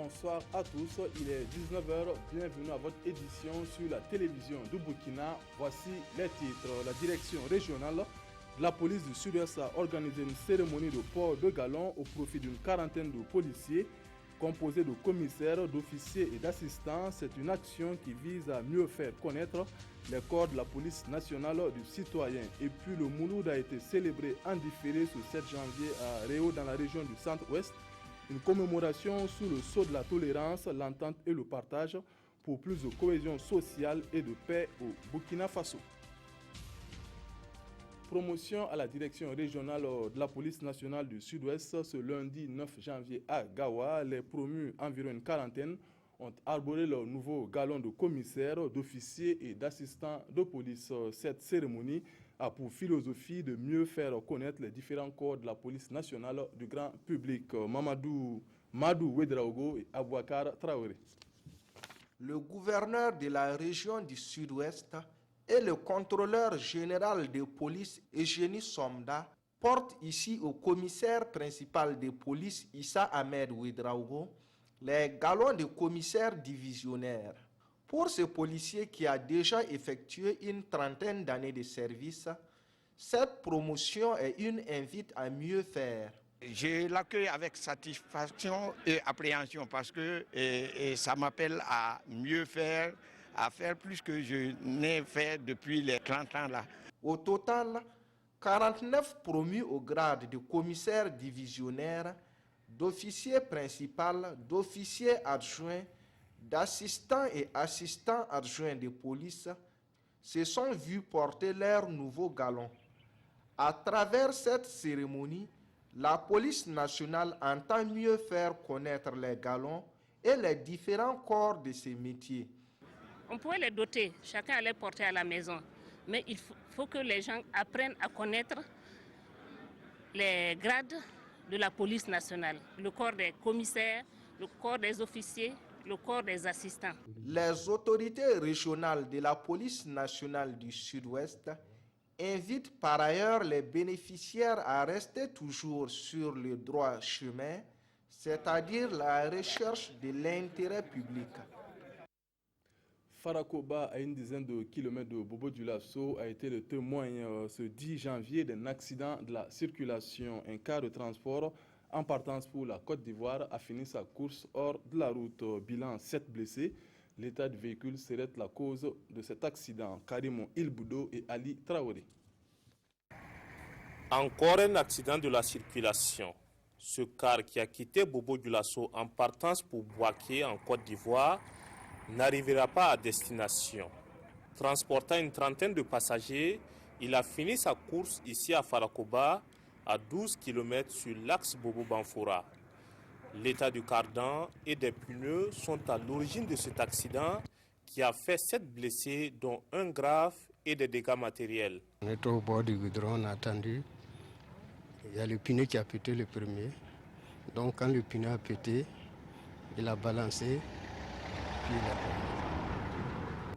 bonsoir à tous. Il est 19h. Bienvenue à votre édition sur la télévision du Burkina. Voici les titres. La direction régionale de la police du Sud-Ouest a organisé une cérémonie de port de galon au profit d'une quarantaine de policiers composés de commissaires, d'officiers et d'assistants. C'est une action qui vise à mieux faire connaître les corps de la police nationale du citoyen. Et puis le Mouloud a été célébré en différé ce 7 janvier à Réau dans la région du Centre-Ouest. Une commémoration sous le sceau de la tolérance, l'entente et le partage pour plus de cohésion sociale et de paix au Burkina Faso. Promotion à la direction régionale de la police nationale du Sud-Ouest ce lundi 9 janvier à Gawa. Les promus, environ une quarantaine, ont arboré leur nouveau galon de commissaires, d'officiers et d'assistants de police. Cette cérémonie a pour philosophie de mieux faire connaître les différents corps de la police nationale du grand public. Madou Ouedraogo et Abouakar Traoré. Le gouverneur de la région du Sud-Ouest et le contrôleur général de police Eugénie Somda portent ici au commissaire principal de police Issa Ahmed Ouedraogo les galons de commissaire divisionnaire. Pour ce policier qui a déjà effectué une trentaine d'années de service, cette promotion est une invite à mieux faire. Je l'accueille avec satisfaction et appréhension parce que ça m'appelle à mieux faire, à faire plus que je n'ai fait depuis les 30 ans là. Au total, 49 promus au grade de commissaire divisionnaire, d'officier principal, d'officier adjoint, d'assistants et assistants adjoints de police se sont vus porter leur nouveau galon. À travers cette cérémonie, la police nationale entend mieux faire connaître les galons et les différents corps de ces métiers. On pourrait les doter, chacun allait porter à la maison, mais il faut que les gens apprennent à connaître les grades de la police nationale, le corps des commissaires, le corps des officiers, le corps des assistants. Les autorités régionales de la police nationale du Sud-Ouest invitent par ailleurs les bénéficiaires à rester toujours sur le droit chemin, c'est-à-dire la recherche de l'intérêt public. Farakoba, à une dizaine de kilomètres de Bobo-Dioulasso, a été le témoin ce 10 janvier d'un accident de la circulation. Un car de transport en partance pour la Côte d'Ivoire a fini sa course hors de la route. Bilan 7 blessés. L'état du véhicule serait la cause de cet accident. Karimon Ilboudo et Ali Traoré. Encore un accident de la circulation. Ce car qui a quitté Bobo-Dioulasso en partance pour Bouaké en Côte d'Ivoire n'arrivera pas à destination. Transportant une trentaine de passagers, il a fini sa course ici à Farakoba, à 12 km sur l'axe Bobo-Banfoura. L'état du cardan et des pneus sont à l'origine de cet accident qui a fait 7 blessés, dont un grave et des dégâts matériels. On est au bord du goudron, on a attendu. Il y a le pneu qui a pété le premier. Donc quand le pneu a pété, il a balancé.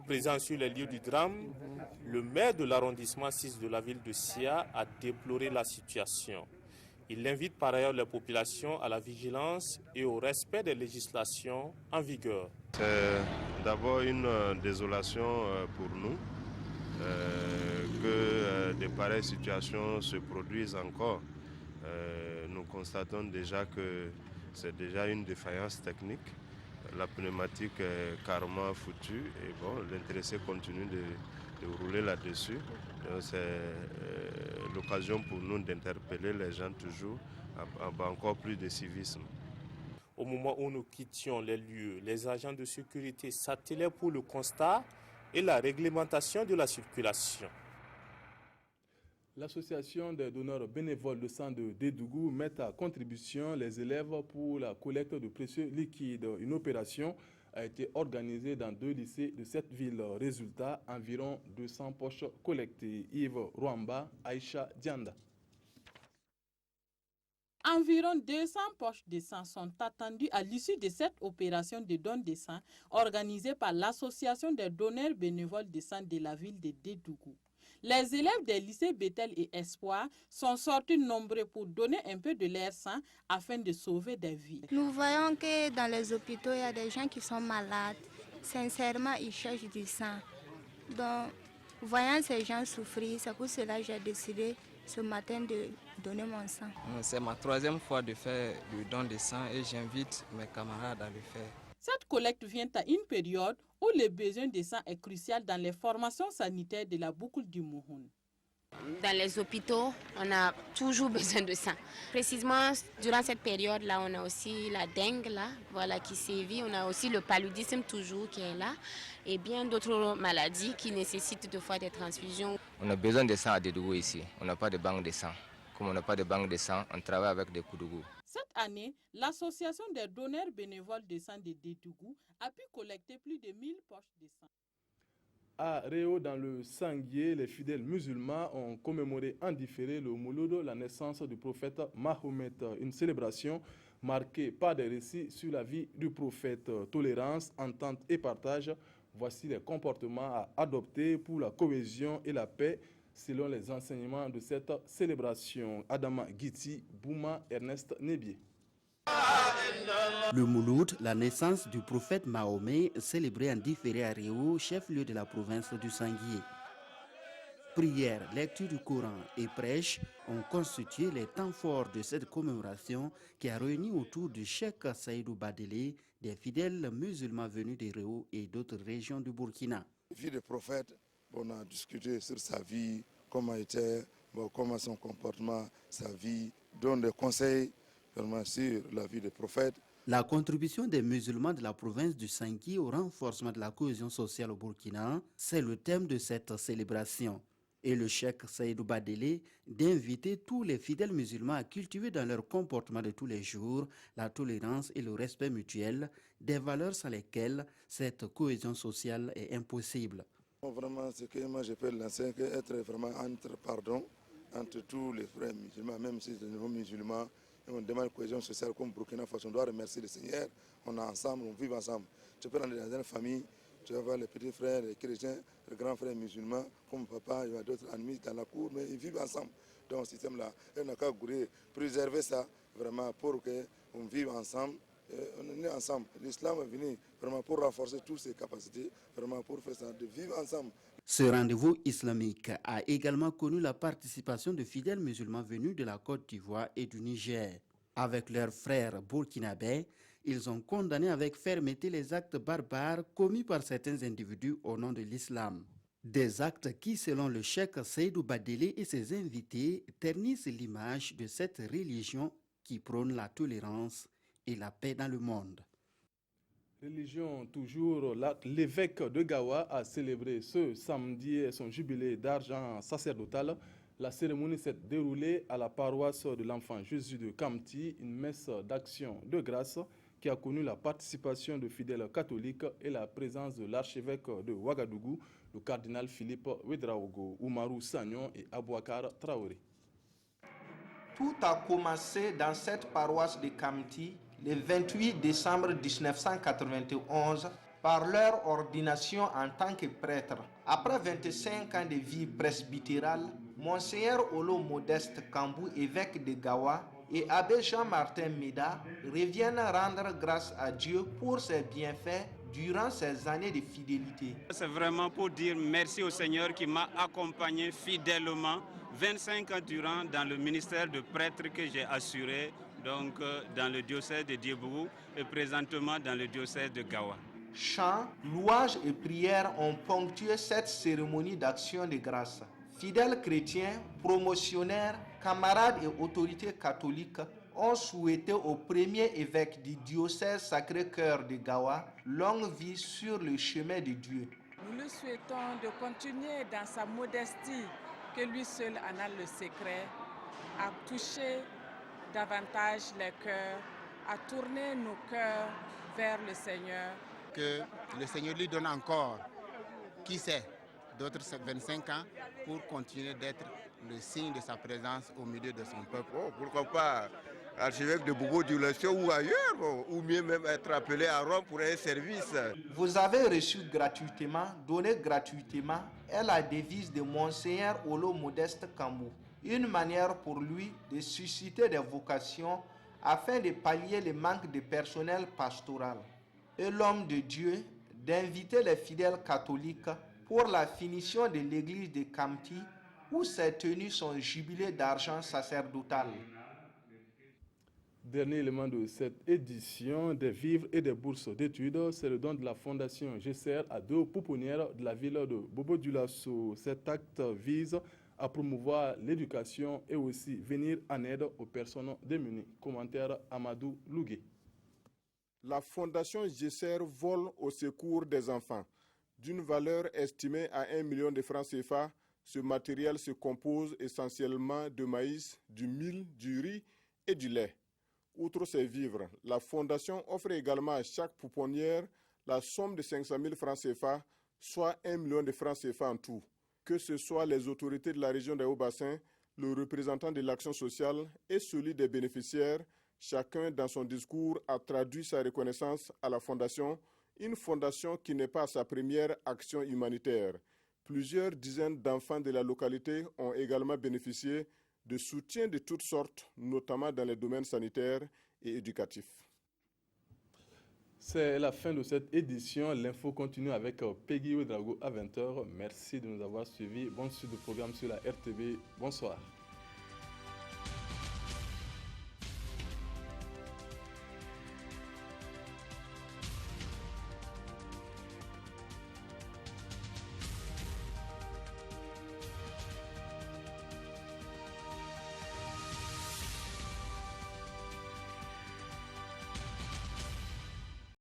Présent sur les lieux du drame, le maire de l'arrondissement 6 de la ville de Sia a déploré la situation. Il invite par ailleurs les populations à la vigilance et au respect des législations en vigueur. C'est d'abord une désolation pour nous que de pareilles situations se produisent encore. Nous constatons déjà que c'est déjà une défaillance technique. La pneumatique est carrément foutue et bon, l'intéressé continue de rouler là-dessus. C'est l'occasion pour nous d'interpeller les gens toujours à encore plus de civisme. Au moment où nous quittions les lieux, les agents de sécurité s'attelaient pour le constat et la réglementation de la circulation. L'association des donneurs bénévoles de sang de Dédougou met à contribution les élèves pour la collecte de précieux liquides. Une opération a été organisée dans 2 lycées de cette ville. Résultat, environ 200 poches collectées. Yves Rwamba, Aïcha Dianda. Environ 200 poches de sang sont attendues à l'issue de cette opération de don de sang organisée par l'association des donneurs bénévoles de sang de la ville de Dédougou. Les élèves des lycées Bethel et Espoir sont sortis nombreux pour donner un peu de leur sang afin de sauver des vies. Nous voyons que dans les hôpitaux, il y a des gens qui sont malades. Sincèrement, ils cherchent du sang. Donc, voyant ces gens souffrir, c'est pour cela que j'ai décidé ce matin de donner mon sang. C'est ma 3e fois de faire le don de sang et j'invite mes camarades à le faire. Cette collecte vient à une période où le besoin de sang est crucial dans les formations sanitaires de la boucle du Mouhoun. Dans les hôpitaux, on a toujours besoin de sang. Précisément, durant cette période-là, on a aussi la dengue là, voilà, qui sévit. On a aussi le paludisme toujours qui est là. Et bien d'autres maladies qui nécessitent de fois des transfusions. On a besoin de sang à Dédougou ici. On n'a pas de banque de sang. Comme on n'a pas de banque de sang, on travaille avec des Koudougou. Cette année, l'association des donneurs bénévoles de sang de Dédougou a pu collecter plus de 1000 poches de sang. À Réau, dans le Sanguier, les fidèles musulmans ont commémoré en différé le Mouloud, la naissance du prophète Mahomet. Une célébration marquée par des récits sur la vie du prophète. Tolérance, entente et partage. Voici les comportements à adopter pour la cohésion et la paix selon les enseignements de cette célébration. Adama Giti, Bouma, Ernest Nebier. Le Mouloud, la naissance du prophète Mahomet, célébré en différé à Réau, chef-lieu de la province du Sanguier. Prières, lecture du Coran et prêche ont constitué les temps forts de cette commémoration qui a réuni autour du cheikh Saïdou Badélé des fidèles musulmans venus de Réau et d'autres régions du Burkina. La vie du prophète, on a discuté sur sa vie, comment était, comment son comportement, sa vie, donne des conseils sur la vie des prophètes. La contribution des musulmans de la province du Sanguier au renforcement de la cohésion sociale au Burkina, c'est le thème de cette célébration. Et le cheikh Saïdou Badélé d'inviter tous les fidèles musulmans à cultiver dans leur comportement de tous les jours la tolérance et le respect mutuel, des valeurs sans lesquelles cette cohésion sociale est impossible. Vraiment, ce que moi je peux lancer, c'est être vraiment entre tous les frères musulmans, même si c'est nos musulmans. On demande cohésion sociale comme Burkina Faso. On doit remercier le Seigneur. On est ensemble, on vit ensemble. Tu peux aller dans une famille, tu vas voir les petits frères, les chrétiens, les grands frères musulmans, comme papa, il y a d'autres ennemis dans la cour, mais ils vivent ensemble dans ce système-là. Et on a qu'à préserver ça vraiment pour qu'on vive ensemble. On est ensemble. L'islam est venu vraiment pour renforcer toutes ses capacités, vraiment pour faire ça, de vivre ensemble. Ce rendez-vous islamique a également connu la participation de fidèles musulmans venus de la Côte d'Ivoire et du Niger. Avec leurs frères burkinabés, ils ont condamné avec fermeté les actes barbares commis par certains individus au nom de l'islam. Des actes qui, selon le cheikh Saïdou Badélé et ses invités, ternissent l'image de cette religion qui prône la tolérance et la paix dans le monde. Religion toujours, l'évêque de Gawa a célébré ce samedi son jubilé d'argent sacerdotal. La cérémonie s'est déroulée à la paroisse de l'Enfant Jésus de Kamti, une messe d'action de grâce qui a connu la participation de fidèles catholiques et la présence de l'archevêque de Ouagadougou, le cardinal Philippe Ouedraogo, Oumarou Sagnon et Abouakar Traoré. Tout a commencé dans cette paroisse de Kamti le 28 décembre 1991 par leur ordination en tant que prêtre. Après 25 ans de vie presbytérale, Monseigneur Olo Modeste Kambou, évêque de Gawa, et Abbé Jean-Martin Méda reviennent rendre grâce à Dieu pour ses bienfaits durant ces années de fidélité. C'est vraiment pour dire merci au Seigneur qui m'a accompagné fidèlement 25 ans durant dans le ministère de prêtre que j'ai assuré donc dans le diocèse de Diebougou et présentement dans le diocèse de Gawa. Chants, louages et prières ont ponctué cette cérémonie d'action de grâce. Fidèles chrétiens, promotionnaires, camarades et autorités catholiques ont souhaité au premier évêque du diocèse Sacré-Cœur de Gawa longue vie sur le chemin de Dieu. Nous lui souhaitons de continuer dans sa modestie, que lui seul en a le secret, à toucher davantage les cœurs, à tourner nos cœurs vers le Seigneur. Que le Seigneur lui donne encore, qui sait, d'autres 25 ans pour continuer d'être le signe de sa présence au milieu de son peuple. Oh, pourquoi pas archevêque de Bobo-Dioulasso ou ailleurs, ou mieux même être appelé à Rome pour un service. Vous avez reçu gratuitement, donné gratuitement, est la devise de Monseigneur Olo Modeste Kambou. Une manière pour lui de susciter des vocations afin de pallier le manque de personnel pastoral. Et l'homme de Dieu d'inviter les fidèles catholiques pour la finition de l'église de Kamti où s'est tenu son jubilé d'argent sacerdotal. Dernier élément de cette édition des vivres et des bourses d'études, c'est le don de la Fondation GCR à deux pouponnières de la ville de Bobo-Dioulasso. Cet acte vise à promouvoir l'éducation et aussi venir en aide aux personnes démunies. Commentaire Amadou Lougué. La Fondation GCR vole au secours des enfants. D'une valeur estimée à 1 million de francs CFA, ce matériel se compose essentiellement de maïs, du mil, du riz et du lait. Outre ces vivres, la Fondation offre également à chaque pouponnière la somme de 500 000 francs CFA, soit 1 million de francs CFA en tout. Que ce soit les autorités de la région des Hauts-Bassins, le représentant de l'action sociale et celui des bénéficiaires, chacun dans son discours a traduit sa reconnaissance à la Fondation, une fondation qui n'est pas sa première action humanitaire. Plusieurs dizaines d'enfants de la localité ont également bénéficié de soutien de toutes sortes, notamment dans les domaines sanitaires et éducatifs. C'est la fin de cette édition. L'info continue avec Peggy Ouedraogo à 20h. Merci de nous avoir suivis. Bonne suite de programme sur la RTB. Bonsoir.